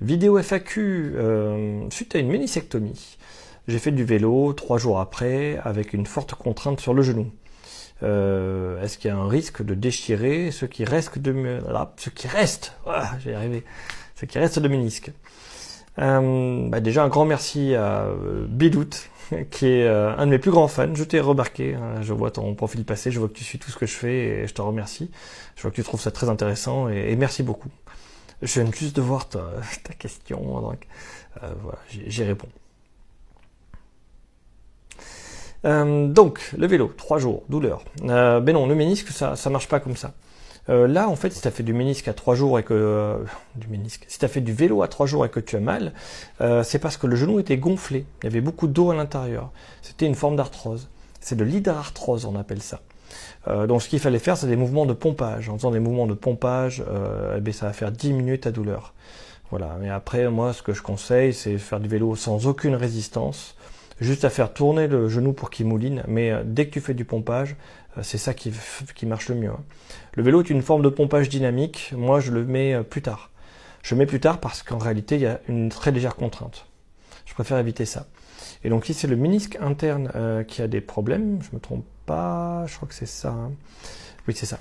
Vidéo FAQ, suite à une ménisectomie, j'ai fait du vélo 3 jours après avec une forte contrainte sur le genou. Est-ce qu'il y a un risque de déchirer ce qui reste de ménisque? Déjà un grand merci à Bidout, qui est un de mes plus grands fans. Je t'ai remarqué, hein, je vois ton profil passer, je vois que tu suis tout ce que je fais et je te remercie. Je vois que tu trouves ça très intéressant et merci beaucoup. Je viens juste de voir ta question, donc voilà, j'y réponds. Donc, le vélo, 3 jours, douleur. Ben non, le ménisque, ça marche pas comme ça. Là, en fait, si tu as fait du ménisque à 3 jours et que... si tu as fait du vélo à 3 jours et que tu as mal, c'est parce que le genou était gonflé. Il y avait beaucoup d'eau à l'intérieur. C'était une forme d'arthrose. C'est de l'hydarthrose, on appelle ça. Donc, ce qu'il fallait faire, c'est des mouvements de pompage. En faisant des mouvements de pompage, ça va faire diminuer ta douleur. Voilà. Mais après, moi, ce que je conseille, c'est faire du vélo sans aucune résistance. Juste à faire tourner le genou pour qu'il mouline, mais dès que tu fais du pompage, c'est ça qui marche le mieux. Le vélo est une forme de pompage dynamique, moi je le mets plus tard. Je le mets plus tard parce qu'en réalité il y a une très légère contrainte. Je préfère éviter ça. Et donc si c'est le ménisque interne qui a des problèmes, je me trompe pas, je crois que c'est ça. Hein. Oui, c'est ça.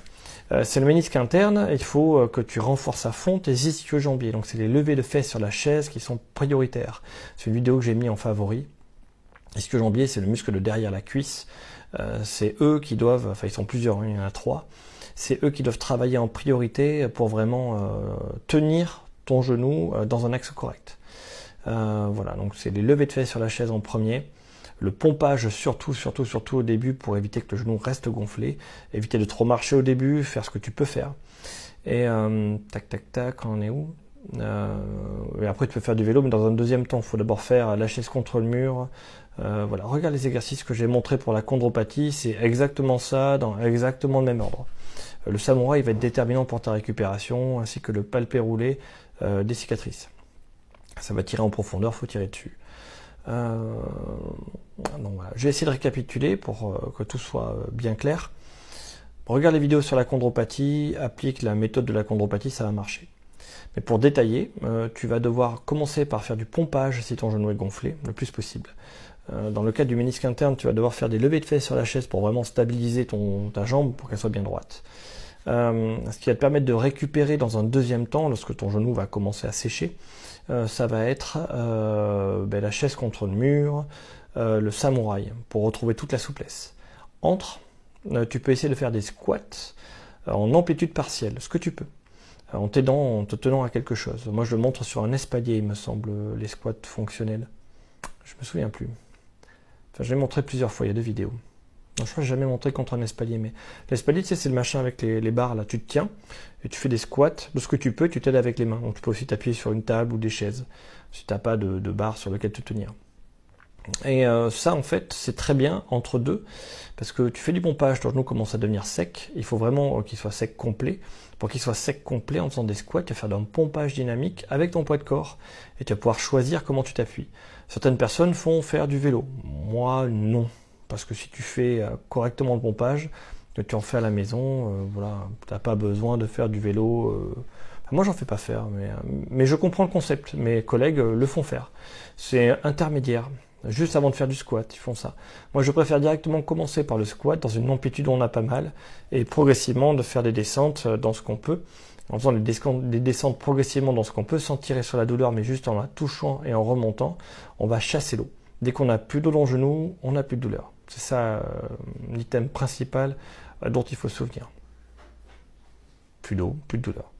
C'est le ménisque interne, il faut que tu renforces à fond tes ischio-jambiers. Donc c'est les levées de fesses sur la chaise qui sont prioritaires. C'est une vidéo que j'ai mis en favori. Ischio-jambier, c'est le muscle de derrière la cuisse. C'est eux qui doivent, enfin ils sont plusieurs, il y en a 3. C'est eux qui doivent travailler en priorité pour vraiment tenir ton genou dans un axe correct. Voilà, donc c'est les levées de fesses sur la chaise en premier. Le pompage surtout au début pour éviter que le genou reste gonflé. Éviter de trop marcher au début, faire ce que tu peux faire. Et tac, on est où? Et après tu peux faire du vélo, mais dans un deuxième temps, il faut d'abord faire la chaise contre le mur. Voilà, regarde les exercices que j'ai montrés pour la chondropathie, c'est exactement ça, dans exactement le même ordre. Le samouraï va être déterminant pour ta récupération, ainsi que le palpé roulé des cicatrices. Ça va tirer en profondeur, faut tirer dessus. Donc voilà. Je vais essayer de récapituler pour que tout soit bien clair. Regarde les vidéos sur la chondropathie, applique la méthode de la chondropathie, ça va marcher. Mais pour détailler, tu vas devoir commencer par faire du pompage si ton genou est gonflé, le plus possible. Dans le cas du ménisque interne, tu vas devoir faire des levées de fesses sur la chaise pour vraiment stabiliser ta jambe pour qu'elle soit bien droite. Ce qui va te permettre de récupérer dans un deuxième temps, lorsque ton genou va commencer à sécher, ça va être la chaise contre le mur, le samouraï, pour retrouver toute la souplesse. Tu peux essayer de faire des squats en amplitude partielle, ce que tu peux. En te tenant à quelque chose. Moi, je le montre sur un espalier, il me semble, les squats fonctionnels. Je me souviens plus. Enfin, je l'ai montré plusieurs fois, il y a 2 vidéos. Non, je crois que je n'ai jamais montré contre un espalier, mais l'espalier, tu sais, c'est le machin avec les barres, là, tu te tiens, et tu fais des squats, de ce que tu peux, tu t'aides avec les mains. Donc, tu peux aussi t'appuyer sur une table ou des chaises, si tu n'as pas de barre sur lequel te tenir. Et ça, en fait, c'est très bien entre deux, parce que tu fais du pompage, ton genou commence à devenir sec, il faut vraiment qu'il soit sec complet. Pour qu'il soit sec complet, en faisant des squats, tu vas faire un pompage dynamique avec ton poids de corps, et tu vas pouvoir choisir comment tu t'appuies. Certaines personnes font faire du vélo, moi non, parce que si tu fais correctement le pompage, que tu en fais à la maison, voilà, tu n'as pas besoin de faire du vélo. Moi, j'en fais pas faire, mais je comprends le concept. Mes collègues le font faire. C'est intermédiaire. Juste avant de faire du squat, ils font ça. Moi, je préfère directement commencer par le squat dans une amplitude où on a pas mal et progressivement de faire des descentes dans ce qu'on peut. En faisant des descentes progressivement dans ce qu'on peut, sans tirer sur la douleur, mais juste en la touchant et en remontant, on va chasser l'eau. Dès qu'on n'a plus d'eau dans le genou, on n'a plus de douleur. C'est ça l'item principal dont il faut se souvenir. Plus d'eau, plus de douleur.